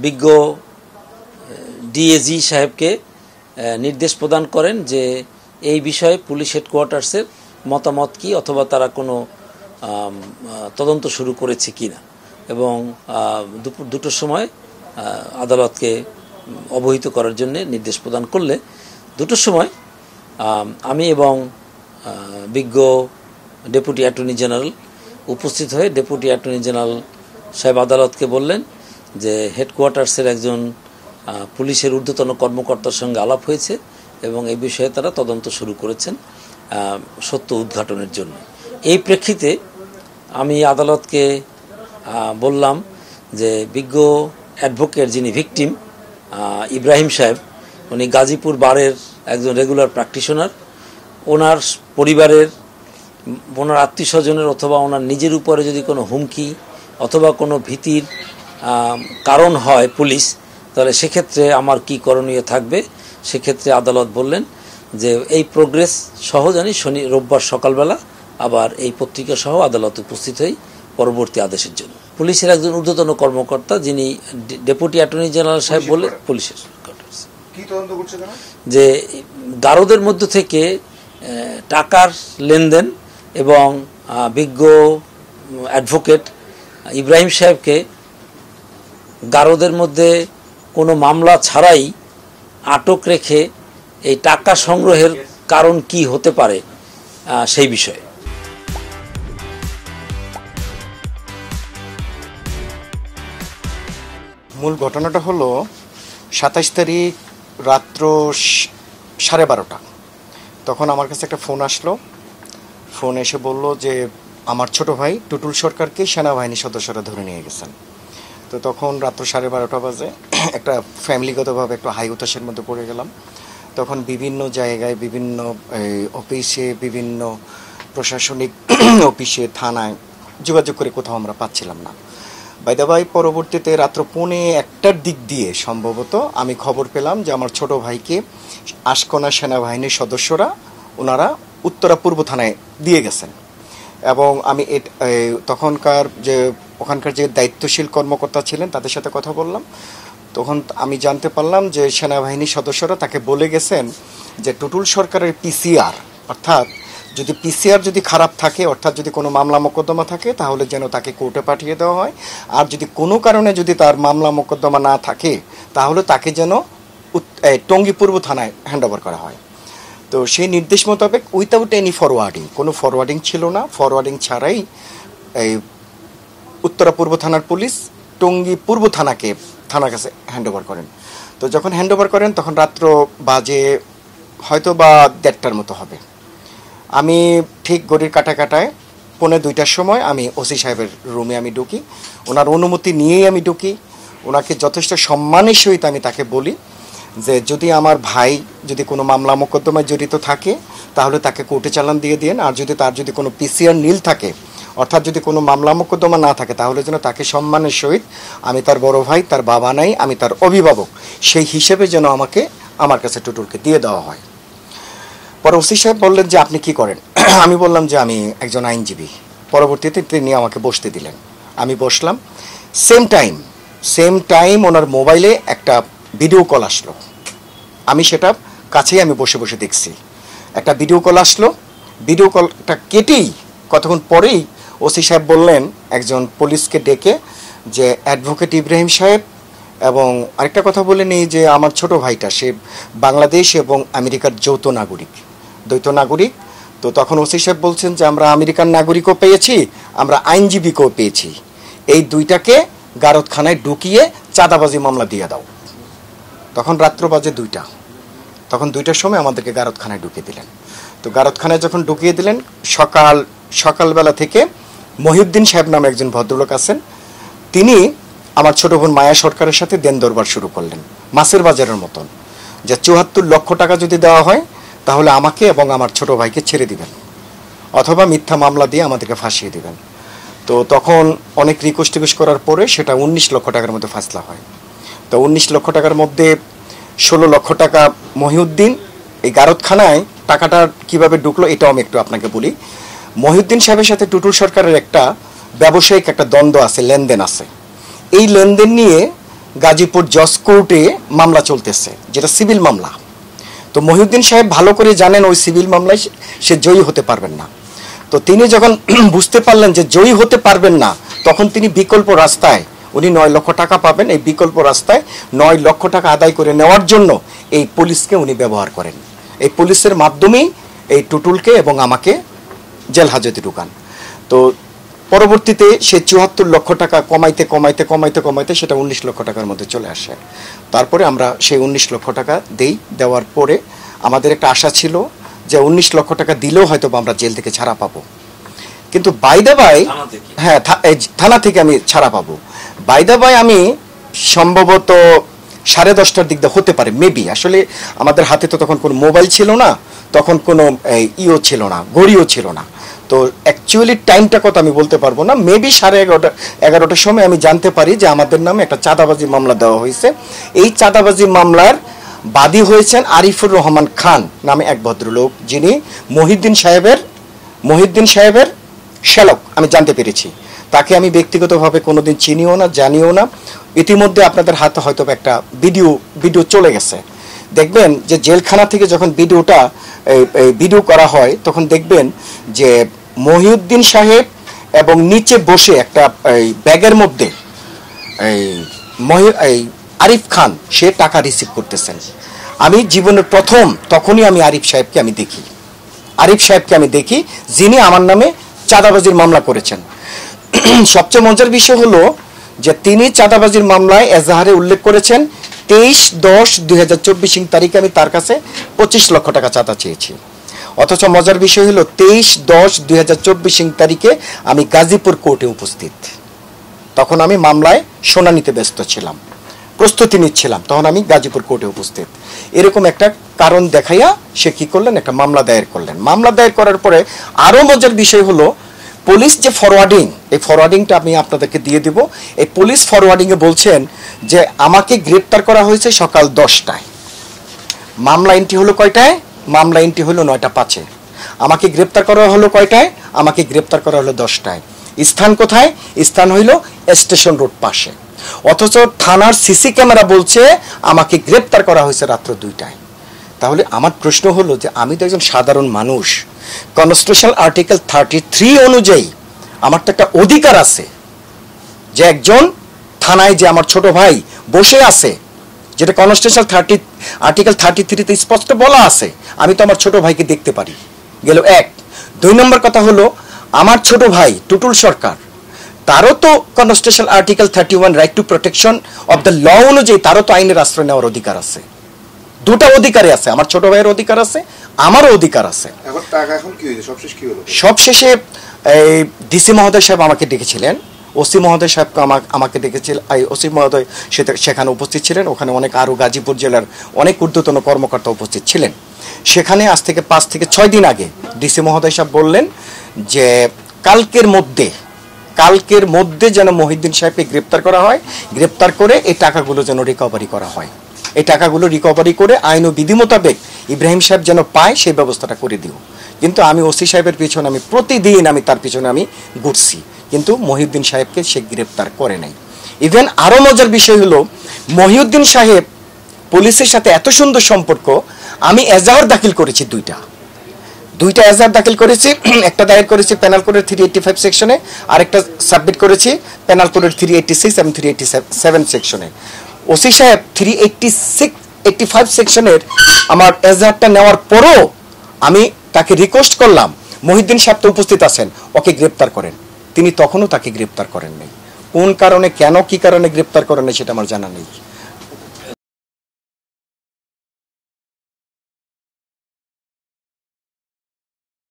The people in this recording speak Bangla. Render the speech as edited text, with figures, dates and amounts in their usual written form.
বিজ্ঞ ডিএজি সাহেবকে নির্দেশ প্রদান করেন যে এই বিষয়ে পুলিশ হেডকোয়ার্টার্সের মতামত কি, অথবা তারা কোনো তদন্ত শুরু করেছে কিনা, এবং দুপুর 2টোর সময় আদালতকে অবহিত করার জন্য নির্দেশ প্রদান করলে 2টোর সময় আমি এবং বিজ্ঞ ডেপুটি অ্যাটর্নি জেনারেল উপস্থিত হয়ে ডেপুটি অ্যাটর্নি জেনারেল সাহেব আদালতকে বললেন যে হেডকোয়ার্টার্সের একজন পুলিশের ঊর্ধ্বতন কর্মকর্তার সঙ্গে আলাপ হয়েছে এবং এই বিষয়ে তারা তদন্ত শুরু করেছেন সত্য উদ্ঘাটনের জন্য। এই প্রেক্ষিতে আমি আদালতকে বললাম যে বিজ্ঞ অ্যাডভোকেট যিনি ভিকটিম ইব্রাহিম সাহেব, উনি গাজীপুর বারের একজন রেগুলার প্র্যাকটিশনার, ওনার পরিবারের, ওনার আত্মীয় স্বজনের অথবা ওনার নিজের উপরে যদি কোনো হুমকি অথবা কোনো ভীতির কারণ হয় পুলিশ, তাহলে সেক্ষেত্রে আমার কি করণীয় থাকবে। সেক্ষেত্রে আদালত বললেন যে এই প্রোগ্রেস সহ জানি রোববার সকালবেলা আবার এই পত্রিকা সহ আদালত উপস্থিত হই পরবর্তী আদেশের জন্য। পুলিশের একজন ঊর্ধ্বতন কর্মকর্তা যিনি ডেপুটি অ্যাটর্নি জেনারেল সাহেব বলে পুলিশের যে গারদের মধ্য থেকে টাকার লেনদেন এবং বিজ্ঞ অ্যাডভোকেট ইব্রাহিম সাহেবকে গারদের মধ্যে কোনো মামলা ছাড়াই আটক রেখে এই টাকা সংগ্রহের কারণ কি হতে পারে সেই বিষয়ে। মূল ঘটনাটা হলো 27 তারিখ রাত্র 12:30 তখন আমার কাছে একটা ফোন আসলো। ফোন এসে বলল যে আমার ছোট ভাই টুটুল সরকারকে সেনাবাহিনী সদস্যরা ধরে নিয়ে গেছেন। তো তখন রাত্র 12:30 বাজে একটা ফ্যামিলিগতভাবে একটু হাই উতাসের মধ্যে পড়ে গেলাম। তখন বিভিন্ন জায়গায়, বিভিন্ন অফিসে, বিভিন্ন প্রশাসনিক অফিসে, থানায় যোগাযোগ করে কোথাও আমরা পাচ্ছিলাম না। বাইদাবাই পরবর্তীতে রাত্র 1:45টার দিক দিয়ে সম্ভবত আমি খবর পেলাম যে আমার ছোট ভাইকে আশকোনা সেনাবাহিনীর সদস্যরা ওনারা উত্তরা পূর্ব থানায় দিয়ে গেছেন। এবং আমি তখনকার ওখানকার যে দায়িত্বশীল কর্মকর্তা ছিলেন তাদের সাথে কথা বললাম। তখন আমি জানতে পারলাম যে সেনাবাহিনীর সদস্যরা তাকে বলে গেছেন যে টুটুল সরকারের পিসিআর, অর্থাৎ যদি পিসিআর যদি খারাপ থাকে, অর্থাৎ যদি কোনো মামলা মোকদ্দমা থাকে, তাহলে যেন তাকে কোর্টে পাঠিয়ে দেওয়া হয়। আর যদি কোনো কারণে যদি তার মামলা মোকদ্দমা না থাকে, তাহলে তাকে যেন টঙ্গী পূর্ব থানায় হ্যান্ডওভার করা হয়। তো সেই নির্দেশ মোতাবেক উইথাউট এনি ফরওয়ার্ডিং, কোনো ফরওয়ার্ডিং ছিল না, ফরওয়ার্ডিং ছাড়াই এই উত্তরা পূর্ব থানার পুলিশ টঙ্গী পূর্ব থানার কাছে হ্যান্ডওভার করেন। তো যখন হ্যান্ডওভার করেন তখন রাত্র বাজে হয়তো বা 1:30টার মতো হবে। আমি ঠিক ঘড়ির কাটায় 1:45টার সময় আমি ওসি সাহেবের রুমে আমি ঢুকি। ওনার অনুমতি নিয়েই আমি ঢুকি। ওনাকে যথেষ্ট সম্মানের সহিত আমি তাকে বলি যে যদি আমার ভাই যদি কোনো মামলা মোকদ্দমায় জড়িত থাকে তাহলে তাকে কোর্টে চালান দিয়ে দিন, আর যদি তার যদি কোনো পিসিআর নীল থাকে, অর্থাৎ যদি কোনো মামলা মোকদ্দমা না থাকে, তাহলে যেন তাকে সম্মানের সহিত, আমি তার বড় ভাই, তার বাবা নাই, আমি তার অভিভাবক, সেই হিসেবে যেন আমাকে আমার কাছে টুটুলকে দিয়ে দেওয়া হয়। পরে ওসি সাহেব বললেন যে আপনি কি করেন? আমি বললাম যে আমি একজন আইনজীবী। পরবর্তীতে তিনি আমাকে বসতে দিলেন, আমি বসলাম। সেম টাইম ওনার মোবাইলে একটা ভিডিও কল আসলো। আমি সেটা কাছেই আমি বসে বসে দেখছি। একটা ভিডিও কল আসলো। ভিডিও কলটা কেটেই কতক্ষণ পরেই ওসি সাহেব বললেন একজন পুলিশকে ডেকে যে অ্যাডভোকেট ইব্রাহিম সাহেব, এবং আরেকটা কথা বলে নেই যে আমার ছোট ভাইটা সে বাংলাদেশ এবং আমেরিকার দ্বৈত নাগরিক। তো তখন ওসি সাহেব বলছেন যে আমরা আমেরিকান নাগরিকও পেয়েছি, আমরা আইনজীবীকেও পেয়েছি, এই দুইটাকে গারদখানায় ঢুকিয়ে চাঁদাবাজি মামলা দিয়ে দাও। তখন রাত্র বাজে 2টা। তখন 2টার সময় আমাদেরকে গারদখানায় ঢুকিয়ে দিলেন। তো গারদখানায় যখন ঢুকিয়ে দিলেন, সকালবেলা থেকে মহিউদ্দিন সাহেব নামে একজন ভদ্রলোক আছেন, তিনি আমার ছোট বোন মায়া সরকারের সাথে দেন দরবার শুরু করলেন, মাছের বাজারের মতন, যে 74 লক্ষ টাকা যদি দেওয়া হয় তাহলে আমাকে এবং আমার ছোট ভাইকে ছেড়ে দিবেন, অথবা মিথ্যা মামলা দিয়ে আমাদেরকে ফাঁসিয়ে দিবেন। তো তখন অনেক রিকোয়েস্ট করার পরে সেটা 19 লক্ষ টাকার মধ্যে ফাসলা হয়। তো 19 লক্ষ টাকার মধ্যে 16 লক্ষ টাকা মহিউদ্দিন, এই গারদখানায় টাকাটা কিভাবে ঢুকলো এটাও আমি একটু আপনাকে বলি। মহিউদ্দিন সাহেবের সাথে টুটুল সরকারের একটা ব্যবসায়িক একটা দ্বন্দ্ব আছে, লেনদেন আছে। এই লেনদেন নিয়ে গাজীপুর জজ কোর্টে মামলা চলতেছে, যেটা সিভিল মামলা। তো মহিউদ্দিন সাহেব ভালো করে জানেন ওই সিভিল মামলায় সে জয়ী হতে পারবেন না। তো তিনি যখন বুঝতে পারলেন যে জয়ী হতে পারবেন না, তখন তিনি বিকল্প রাস্তায়, উনি 9 লক্ষ টাকা পাবেন, এই বিকল্প রাস্তায় 9 লক্ষ টাকা আদায় করে নেওয়ার জন্য এই পুলিশকে উনি ব্যবহার করেন। এই পুলিশের মাধ্যমেই এই টুটুলকে এবং আমাকে জেল হাজতে ঢুকান। তো পরবর্তীতে সে 74 লক্ষ টাকা কমাইতে কমাইতে কমাইতে কমাইতে সেটা 19 লক্ষ টাকার মধ্যে চলে আসে। তারপরে আমরা সেই 19 লক্ষ টাকা দেওয়ার পরে আমাদের একটা আশা ছিল যে 19 লক্ষ টাকা দিলেও হয়তো আমরা জেল থেকে ছাড়া পাবো। কিন্তু বাই দ্য বাই, হ্যাঁ থানা থেকে আমি ছাড়া পাবো। বাই দ্য বাই আমি সম্ভবত 10:30টার দিক দিয়ে হতে পারে, মেবি, আসলে আমাদের হাতে তো তখন কোনো মোবাইল ছিল না, তখন কোনো ইও ছিল না, ঘড়িও ছিল না। তো অ্যাকচুয়ালি টাইমটা কত আমি বলতে পারবো না, মেবি 11:30টার সময় আমি জানতে পারি যে আমাদের নামে একটা চাঁদাবাজি মামলা দেওয়া হয়েছে। এই চাঁদাবাজি মামলার বাদী হয়েছেন আরিফুর রহমান খান নামে এক ভদ্রলোক, যিনি মহিউদ্দিন সাহেবের শ্যালক, আমি জানতে পেরেছি। তাকে আমি ব্যক্তিগতভাবে কোনোদিন চিনিও না, জানিও না। ইতিমধ্যে আপনাদের হাতে হয়তো একটা ভিডিও চলে গেছে, দেখবেন যে জেলখানা থেকে যখন ভিডিও করা হয় তখন দেখবেন যে মহিউদ্দিন সাহেব এবং নিচে বসে একটা ব্যাগের মধ্যে আরিফ খান সে টাকা রিসিভ করতেছেন। আমি জীবনের প্রথম তখনই আমি আরিফ সাহেবকে আমি দেখি যিনি আমার নামে চাঁদাবাজির মামলা করেছেন। সবচেয়ে মজার বিষয় হলো যে তিনি চাঁদাবাজির মামলায় এজাহারে উল্লেখ করেছেন 23/10/2024 তারিখে আমি তার কাছে 25 লক্ষ টাকা চাঁদা চেয়েছি। অথচ মজার বিষয় হলো 23/10/2024 তারিখে আমি গাজীপুর কোর্টে উপস্থিত। তখন আমি মামলায় শুনানিতে ব্যস্ত ছিলাম, প্রস্তুতি নিচ্ছিলাম, তখন আমি গাজীপুর কোর্টে উপস্থিত। এরকম একটা কারণ দেখাইয়া সে কি করলেন, একটা মামলা দায়ের করলেন। মামলা দায়ের করার পরে আরও মজার বিষয় হলো পুলিশ যে এই ফরওয়ার্ডিংটা আমি আপনাদেরকে দিয়ে দিব। এই পুলিশ ফরওয়ার্ডিংয়ে বলছেন যে আমাকে গ্রেপ্তার করা হয়েছে সকাল 10টায়, মামলা এন্ট্রি হলো কয়টায়? মামলা এন্ট্রি হলো 9:05। আমাকে গ্রেপ্তার করা হলো কয়টায়? আমাকে গ্রেপ্তার করা হলো 10টায়। স্থান কোথায়? স্থান হইল স্টেশন রোড পাশে। অথচ থানার সিসি ক্যামেরা বলছে আমাকে গ্রেপ্তার করা হয়েছে রাত্র 2টায়। তাহলে আমার প্রশ্ন হলো যে আমি তো একজন সাধারণ মানুষ, কনস্টিটিউশনাল আর্টিকেল 33 অনুযায়ী আমার তো একটা অধিকার আছে যে একজন থানায় যে আমার ছোট ভাই বসে আছে, যেটা কনস্টিটিউশনাল আর্টিকেল 33-তে স্পষ্ট বলা আছে, আমি তো আমার ছোট ভাইকে দেখতে পারি। গেল 1। 2 নম্বর কথা হলো আমার ছোট ভাই টুটুল সরকার, তারও তো constitutional article 31 right to protection of the law অনুযায়ী তারও তো আইনের আশ্রয় নেওয়ার অধিকার আছে। দুটা অধিকারই আছে, আমার ছোট ভাইয়ের অধিকার আছে, আমারও অধিকার আছে। সবশেষে এই ডিসি মহোদয় সাহেব আমাকে ডেকেছিলেন, ওসি মহোদয় সাহেব আমাকে ডেকেছিলেন, ওসি মহোদয় সেখানে উপস্থিত ছিলেন। ওখানে অনেক আরও গাজীপুর জেলার অনেক ঊর্ধ্বতন কর্মকর্তা উপস্থিত ছিলেন। সেখানে আজ থেকে 5 থেকে 6 দিন আগে ডিসি মহোদয় সাহেব বললেন যে কালকের মধ্যে যেন মহিউদ্দিন সাহেবকে গ্রেপ্তার করা হয়, গ্রেপ্তার করে এই টাকাগুলো যেন রিকভারি করা হয়, এই টাকাগুলো রিকভারি করে আইন ও বিধি মোতাবেক ইব্রাহিম সাহেব যেন পায় সেই ব্যবস্থাটা করে দিও। কিন্তু আমি ওসি সাহেবের পিছনে আমি প্রতিদিন তার পিছনে আমি ঘুরছি, কিন্তু মহিউদ্দিন সাহেবকে সে গ্রেপ্তার করে নাই। ইভেন আরও মজার বিষয় হলো মহিউদ্দিন সাহেব পুলিশের সাথে এত সুন্দর সম্পর্ক, আমি এজাহার দাখিল করেছি দুইটা এজাহার দাখিল করেছি। একটা দায়ের করেছি পেনাল কোডের 385 সেকশনে, আরেকটা সাবমিট করেছি পেনাল কোডের 386 এবং 387 সেকশনে। ওসি সাহেব 385 সেকশনের আমার এজাহারটা নেওয়ার পরও আমি তাকে রিকোয়েস্ট করলাম, মহিউদ্দিন সাহেব তো উপস্থিত আছেন, ওকে গ্রেপ্তার করেন। তিনি তখনও তাকে গ্রেপ্তার করেন নাই। কোন কারণে, কেন, কি কারণে গ্রেপ্তার করেন নাই সেটা আমার জানা নেই।